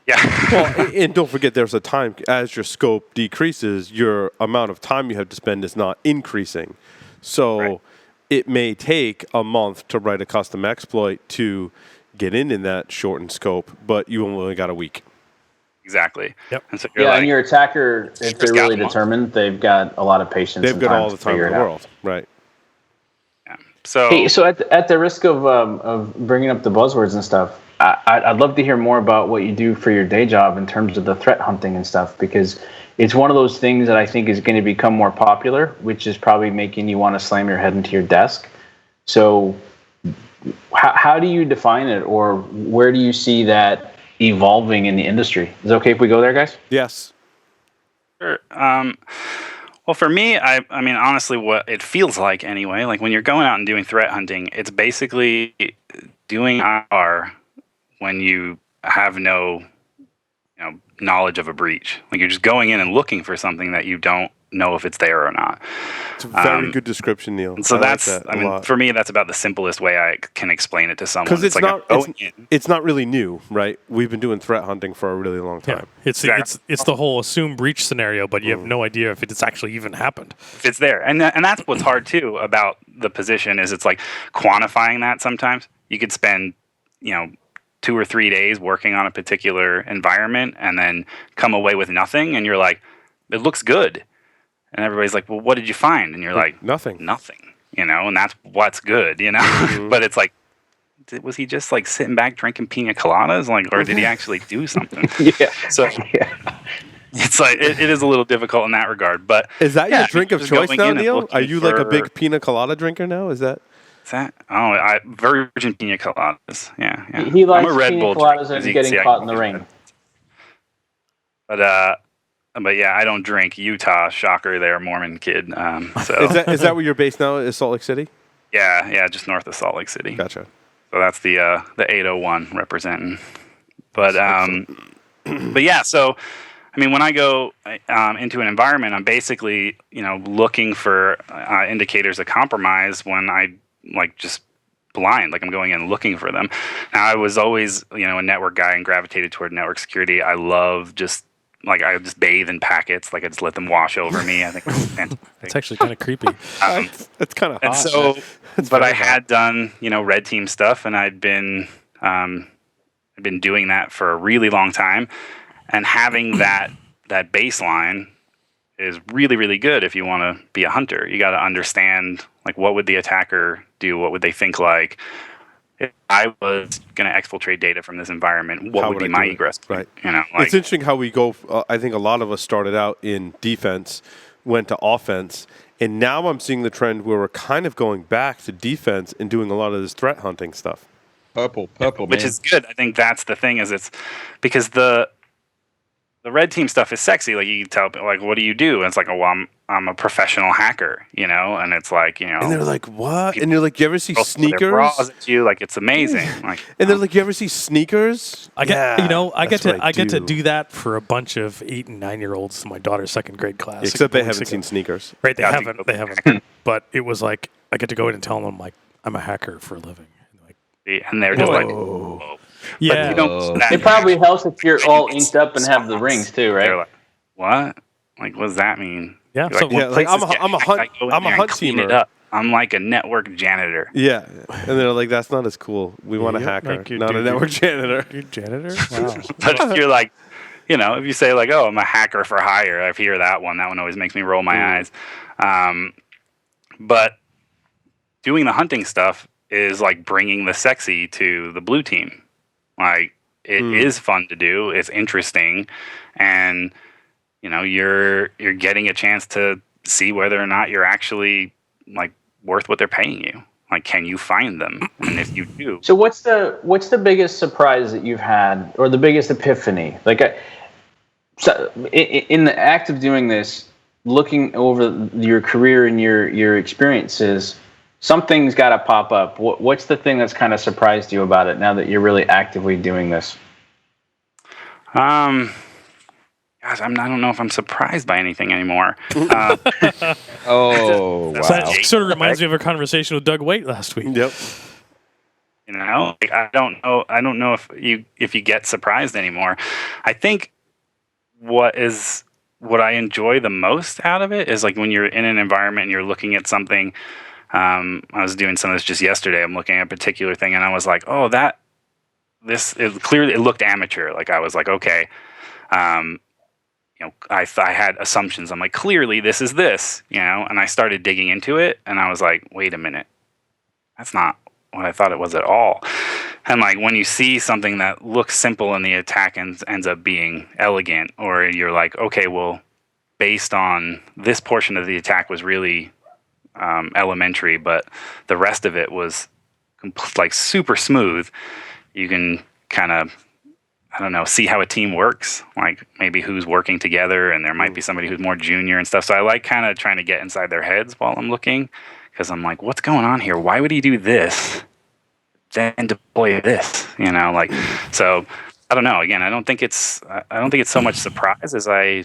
Yeah. Well, and don't forget, there's a time, as your scope decreases, your amount of time you have to spend is not increasing. So it may take a month to write a custom exploit to get in that shortened scope, but you only got a week. Exactly. Yep. And so and your attacker, if they're really determined, they've got a lot of patience. They've got all the time in the world. Right. Yeah. So, Hey, so at the risk of bringing up the buzzwords and stuff, I'd love to hear more about what you do for your day job in terms of the threat hunting and stuff, because it's one of those things that I think is going to become more popular, which is probably making you want to slam your head into your desk. So how do you define it, or where do you see that evolving in the industry? Is it okay if we go there, guys? Yes. sure. Well, for me, I mean, honestly, what it feels like anyway, when you're going out and doing threat hunting, it's basically doing IR when you have no, knowledge of a breach. You're just going in and looking for something that you don't know if it's there or not. It's a very good description, Neil. So like for me, that's about the simplest way I can explain it to someone. Because it's it's not really new, right? We've been doing threat hunting for a really long time. Yeah. It's the whole assume breach scenario, but you have no idea if it's actually even happened. If it's there. And that's what's hard, too, about the position is it's quantifying that sometimes. You could spend, 2 or 3 days working on a particular environment and then come away with nothing, and you're like, it looks good. And everybody's like, well, what did you find? And you're like, nothing, and that's what's good, Mm-hmm. But it's was he just sitting back drinking pina coladas, or did he actually do something? Yeah. So it's like it is a little difficult in that regard. But is that your drink of just choice going now, in and Neil? looking Are you like a for- big pina colada drinker now? Is that? Is that? Oh, virgin pina coladas. Yeah. He likes I'm a Red pina Bull coladas drinker, as and you can getting see, I caught can in the do ring. that. But yeah, I don't drink. Utah, shocker there, Mormon kid. So Is that where you're based now? Is Salt Lake City? yeah, just north of Salt Lake City. Gotcha. So that's the 801 representing. But but yeah, so I mean, when I go into an environment, I'm basically looking for indicators of compromise when I just blind, like I'm going in looking for them. Now, I was always a network guy and gravitated toward network security. I love I just bathe in packets, I just let them wash over me. I think it's fantastic. It's actually kind of creepy. That's kind of hot. And so, but I very hot. had done red team stuff, and I'd been doing that for a really long time, and having that baseline is really, really good if you want to be a hunter. You got to understand what would the attacker do, what would they think like. If I was going to exfiltrate data from this environment, what would be my egress point? Right. It's interesting how we go. I think a lot of us started out in defense, went to offense, and now I'm seeing the trend where we're kind of going back to defense and doing a lot of this threat hunting stuff. Purple, which man. is good. I think that's the thing, is it's because the red team stuff is sexy. You tell what do you do? And it's well, I'm a professional hacker, and it's and they're like, what? And you're like, you ever see sneakers? At you, it's amazing. And they're like, you ever see sneakers? I get to do that for a bunch of 8 and 9-year-olds in my daughter's second grade class. Except they haven't seen sneakers. Right, they haven't. But it was I get to go in and tell them I'm a hacker for a living. And they're just whoa. Yeah. It probably helps if you're all inked up and have the rings too, right? They're like, what? What does that mean? Yeah. So I'm a hunt teamer. I'm like a network janitor. Yeah. And they're like, that's not as cool. We want a hacker, not a network janitor. You're a janitor? Wow. But if you're if you say oh, I'm a hacker for hire, I hear that one. That one always makes me roll my eyes. But doing the hunting stuff is bringing the sexy to the blue team. It is fun to do. It's interesting, and you're getting a chance to see whether or not you're actually worth what they're paying you. Can you find them? And if you do, so what's the biggest surprise that you've had, or the biggest epiphany? So in the act of doing this, looking over your career and your experiences, something's got to pop up. What's the thing that's kind of surprised you about it now that you're really actively doing this? Gosh, I don't know if I'm surprised by anything anymore. Oh, wow. So that sort of reminds me of a conversation with Doug Waite last week. Yep. I don't know if you get surprised anymore. I think what I enjoy the most out of it is when you're in an environment and you're looking at something. I was doing some of this just yesterday. I'm looking at a particular thing, and I was like, "Oh, it looked amateur." I was like, "Okay." I had assumptions. I'm like, clearly this is this, and I started digging into it, and I was like, wait a minute, that's not what I thought it was at all. And when you see something that looks simple and the attack ends up being elegant, or you're like, okay, well, based on this portion of the attack was really elementary, but the rest of it was super smooth, you can kind of see how a team works, maybe who's working together, and there might be somebody who's more junior and stuff. So I like kind of trying to get inside their heads while I'm looking, because I'm like, what's going on here? Why would he do this, then deploy this? So I don't know. Again, I don't think it's so much surprise as I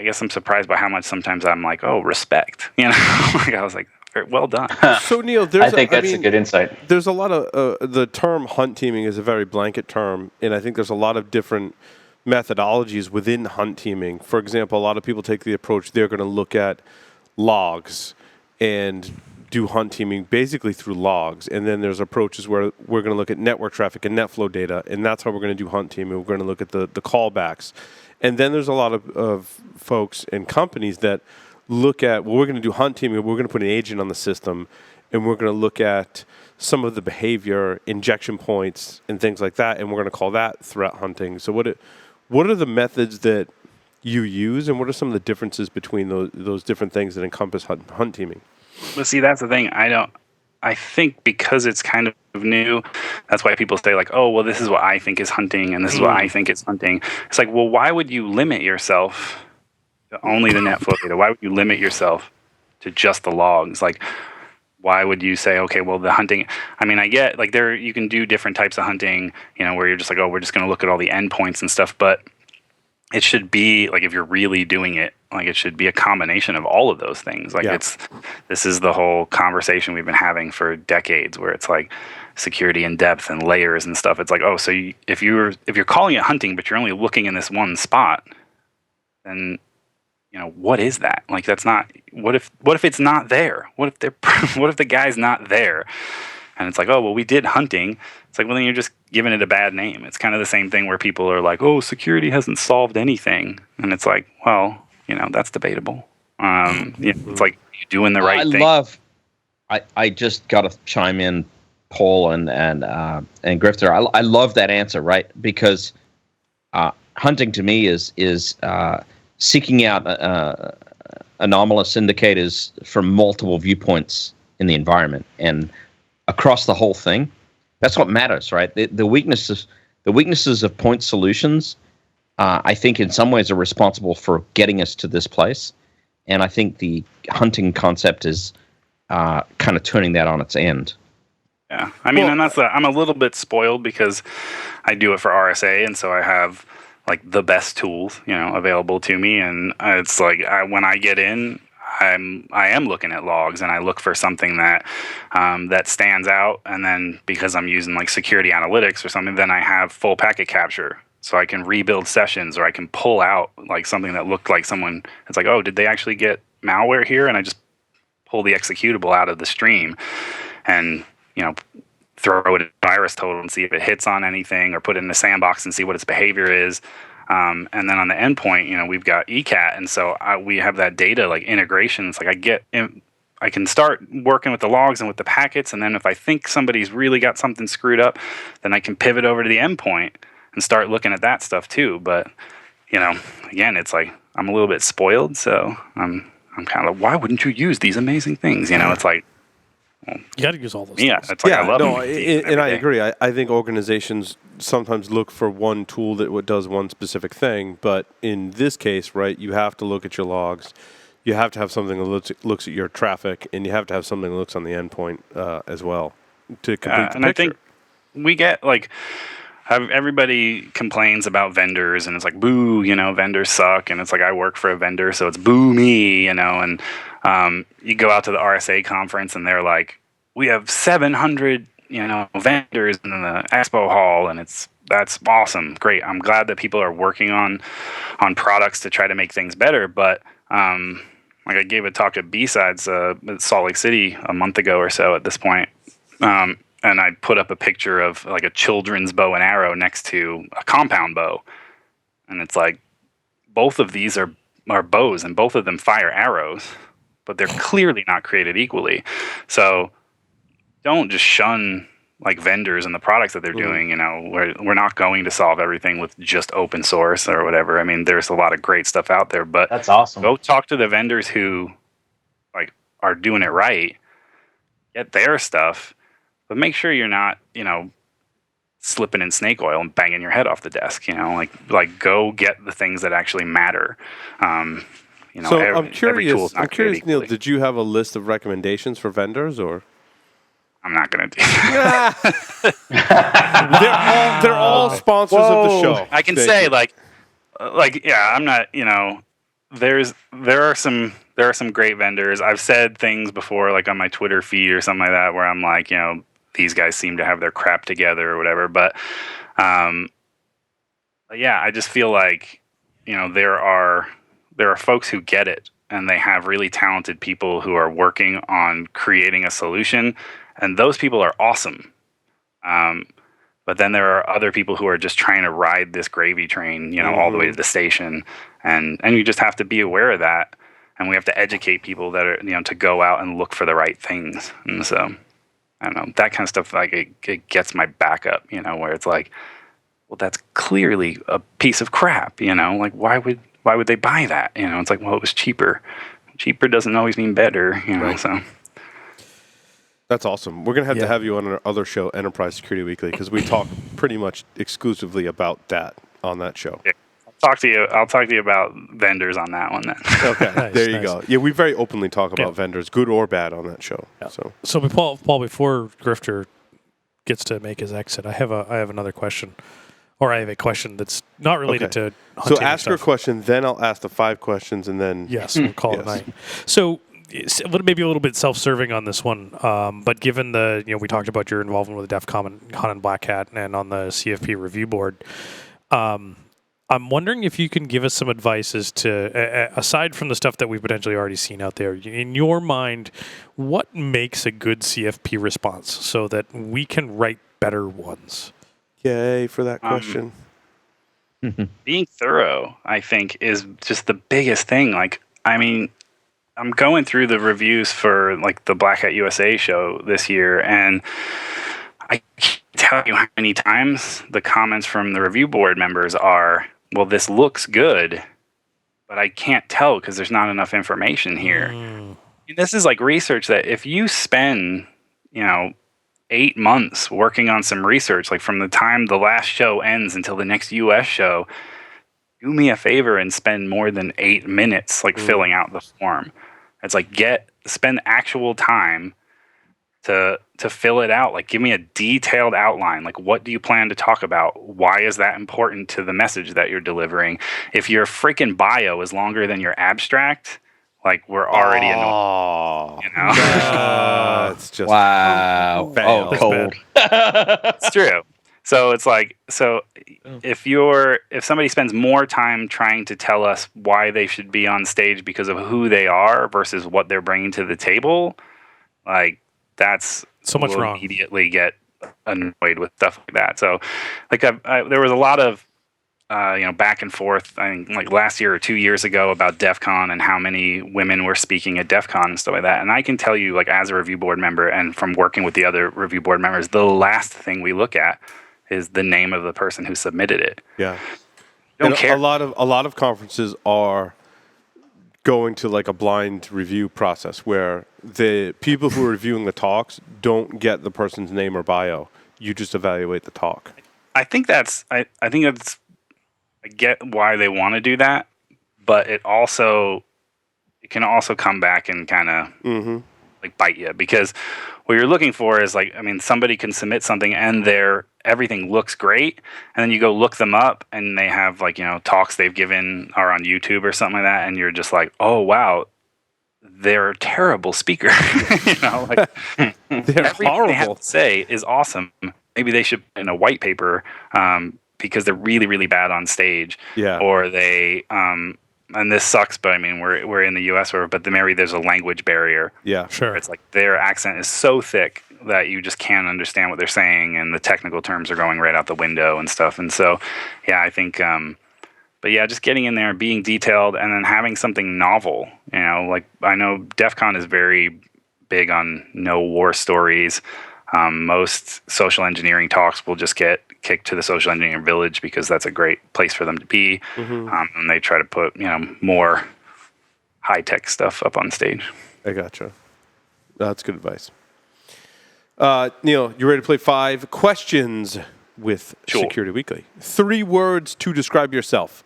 guess I'm surprised by how much sometimes I'm like, oh, respect. I was like, well done. So Neil, I think that's a good insight. There's a lot of the term hunt teaming is a very blanket term, and I think there's a lot of different methodologies within hunt teaming. For example, a lot of people take the approach they're going to look at logs and do hunt teaming basically through logs, and then there's approaches where we're going to look at network traffic and net flow data, and that's how we're going to do hunt teaming. We're going to look at the callbacks, and then there's a lot of folks and companies that look at, well, we're going to do hunt teaming, we're going to put an agent on the system, and we're going to look at some of the behavior, injection points, and things like that, and we're going to call that threat hunting. So what are the methods that you use, and what are some of the differences between those different things that encompass hunt teaming? But see, that's the thing. I think because it's kind of new, that's why people say like, oh, well, this is what I think is hunting, and this is what I think is hunting. It's like, well, why would you limit yourself to only the net flow data? Why would you limit yourself to just the logs? Like, why would you say, okay, well, the hunting, I mean, I get like you can do different types of hunting, where you're just like, oh, we're just going to look at all the endpoints and stuff, but it should be like, if you're really doing it, like it should be a combination of all of those things. Like this is the whole conversation we've been having for decades, where it's like security and depth and layers and stuff. It's like, oh, so if you're calling it hunting, but you're only looking in this one spot, then what is that? Like, that's not. What if it's not there? What if the guy's not there? And it's like, oh, well, we did hunting. It's like, well, then you're just giving it a bad name. It's kind of the same thing where people are like, oh, security hasn't solved anything. And it's like, well, that's debatable. It's like, you're doing the right thing. I just got to chime in, Paul and Grifter. I love that answer, right? Because hunting to me is seeking out anomalous indicators from multiple viewpoints in the environment and across the whole thing. That's what matters, right? The weaknesses of point solutions, I think, in some ways are responsible for getting us to this place. And I think the hunting concept is kind of turning that on its end. Yeah, I mean, and I'm a little bit spoiled because I do it for RSA, and so I have like the best tools, available to me. And it's like when I get in, I am looking at logs, and I look for something that that stands out. And then because I'm using like security analytics or something, then I have full packet capture, so I can rebuild sessions, or I can pull out like something that looked like someone. It's like, oh, did they actually get malware here? And I just pull the executable out of the stream, and throw it at virus total and see if it hits on anything, or put it in the sandbox and see what its behavior is. And then on the endpoint, we've got ECAT, and so we have that data like integration. It's like I can start working with the logs and with the packets, and then if I think somebody's really got something screwed up, then I can pivot over to the endpoint and start looking at that stuff too. But again, it's like I'm a little bit spoiled, so I'm kind of, why wouldn't you use these amazing things? It's like, you got to use all those. Yeah, things. it's like, I love them. And I agree. I think organizations sometimes look for one tool that does one specific thing, but in this case, right, you have to look at your logs. You have to have something that looks at your traffic, and you have to have something that looks on the endpoint as well to complete the and picture. I think we get like, everybody complains about vendors, and it's like, boo, vendors suck, and it's like, I work for a vendor, so it's boo me, and you go out to the RSA conference, and they're like, we have 700, vendors in the expo hall, and that's awesome, great. I'm glad that people are working on products to try to make things better, but like I gave a talk at B-Sides at Salt Lake City a month ago or so at this point, and I put up a picture of like a children's bow and arrow next to a compound bow, and it's like, both of these are bows, and both of them fire arrows, but they're clearly not created equally. So don't just shun like vendors and the products that they're doing. We're not going to solve everything with just open source or whatever. I mean, there's a lot of great stuff out there, but that's awesome. Go talk to the vendors who like are doing it right, get their stuff, but make sure you're not, slipping in snake oil and banging your head off the desk. Like go get the things that actually matter. So I'm curious, Neil, did you have a list of recommendations for vendors, or? I'm not going to do that. They're all sponsors of the show. I can say yeah, I'm not, there are some great vendors. I've said things before, like on my Twitter feed or something like that, where I'm like, these guys seem to have their crap together or whatever. But yeah, I just feel like, there are folks who get it, and they have really talented people who are working on creating a solution, and those people are awesome. But then there are other people who are just trying to ride this gravy train, all the way to the station, and you just have to be aware of that, and we have to educate people that are, to go out and look for the right things. And so, I don't know, that kind of stuff, like it gets my back up, where it's like, well, that's clearly a piece of crap, like why why would they buy that? It's like, well, it was cheaper. Cheaper doesn't always mean better, Right. So. That's awesome. We're going to have you on our other show, Enterprise Security Weekly, because we talk pretty much exclusively about that on that show. Yeah. I'll talk to you about vendors on that one then. Okay, Nice, there you nice. go. Yeah, we very openly talk about vendors, good or bad, on that show. Yeah. So Paul, before Grifter gets to make his exit, I have another question, or I have a question that's not related to hunting. So ask her a question, then I'll ask the 5 questions, and then yes, we'll call it a night. So maybe a little bit self-serving on this one, but given we talked about your involvement with the DEFCON and Black Hat and on the CFP review board. I'm wondering if you can give us some advice as to, aside from the stuff that we've potentially already seen out there, in your mind, what makes a good CFP response so that we can write better ones? yay for that question. Being thorough, I think, is just the biggest thing. Like, I mean, I'm going through the reviews for like the Black Hat USA show this year, and I can't tell you how many times the comments from the review board members are, well, this looks good, but I can't tell because there's not enough information here. And this is like research that if you spend, 8 months working on some research, like from the time the last show ends until the next US show, do me a favor and spend more than 8 minutes like filling out the form. It's like spend actual time to fill it out. Like, give me a detailed outline. Like, what do you plan to talk about? Why is that important to the message that you're delivering? If your freaking bio is longer than your abstract, like, we're already annoyed. It's just wow. fail. Oh, cold. It's true. So it's like, if somebody spends more time trying to tell us why they should be on stage because of who they are versus what they're bringing to the table, like, that's so much wrong. Immediately get annoyed with stuff like that. So, like, there was a lot of back and forth. I think like last year or 2 years ago about DEFCON and how many women were speaking at DEFCON and stuff like that. And I can tell you, like, as a review board member and from working with the other review board members, the last thing we look at is the name of the person who submitted it. Yeah. Don't care. A lot of conferences are going to like a blind review process where the people who are reviewing the talks don't get the person's name or bio. You just evaluate the talk. I think that's I get why they want to do that, but it can also come back and kind of like bite you, because what you're looking for is like, I mean, somebody can submit something and everything looks great, and then you go look them up and they have like, talks they've given are on YouTube or something like that, and you're just like, oh wow, they're a terrible speaker. Like They're everything horrible. they have to say is awesome. Maybe they should put in a white paper because they're really, really bad on stage. Yeah. Or they and this sucks, but I mean we're in the US but maybe there's a language barrier. Yeah. Sure. It's like their accent is so thick that you just can't understand what they're saying, and the technical terms are going right out the window and stuff. And so, yeah, I think but yeah, just getting in there and being detailed and then having something novel. Like I know DEFCON is very big on no war stories. Most social engineering talks will just get kicked to the social engineering village because that's a great place for them to be. And they try to put, more high-tech stuff up on stage. I gotcha. That's good advice. Neil, you ready to play 5 questions with Sure. Security Weekly? 3 words to describe yourself.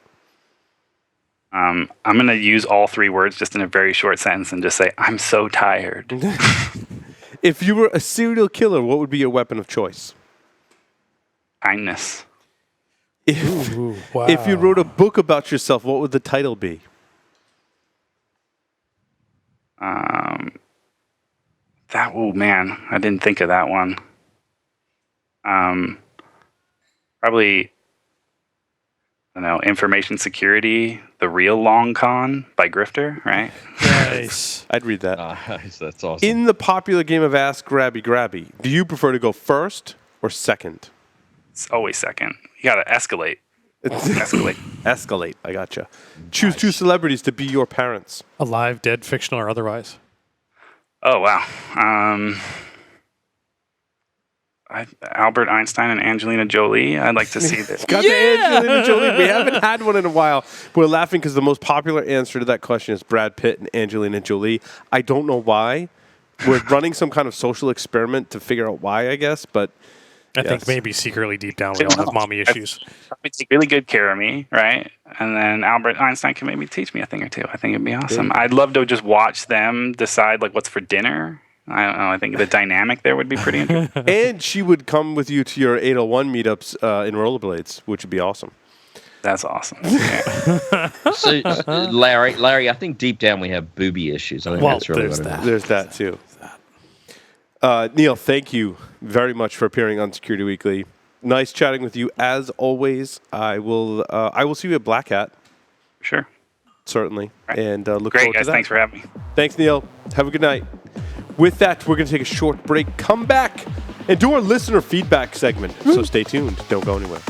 I'm going to use all 3 words just in a very short sentence and just say, I'm so tired. If you were a serial killer, what would be your weapon of choice? Kindness. Ooh, wow. If you wrote a book about yourself, what would the title be? Man, I didn't think of that one. Probably, I don't know, Information Security, The Real Long Con by Grifter, right? Nice. I'd read that. That's awesome. In the popular game of Ask Grabby Grabby, do you prefer to go first or second? It's always second. You got to escalate. Escalate. Escalate. I gotcha. Choose 2 celebrities to be your parents. Alive, dead, fictional, or otherwise. Oh, wow. Albert Einstein and Angelina Jolie. I'd like to see this. Got the Angelina Jolie. We haven't had one in a while. We're laughing because the most popular answer to that question is Brad Pitt and Angelina Jolie. I don't know why. We're running some kind of social experiment to figure out why, I guess, but I think maybe secretly deep down we all have mommy issues. Probably take really good care of me, right? And then Albert Einstein can maybe teach me a thing or two. I think it'd be awesome. I'd love to just watch them decide like what's for dinner. I don't know. I think the dynamic there would be pretty interesting. And she would come with you to your 801 meetups in rollerblades, which would be awesome. That's awesome. Yeah. So, Larry, I think deep down we have booby issues. I think that's really what it is. There's that too. Neil, thank you very much for appearing on Security Weekly. Nice chatting with you as always. I will see you at Black Hat. Sure. Certainly. Right. And look Great, forward guys. to that. Thanks for having me. Thanks, Neil. Have a good night. With that, we're going to take a short break, come back, and do our listener feedback segment. So stay tuned. Don't go anywhere.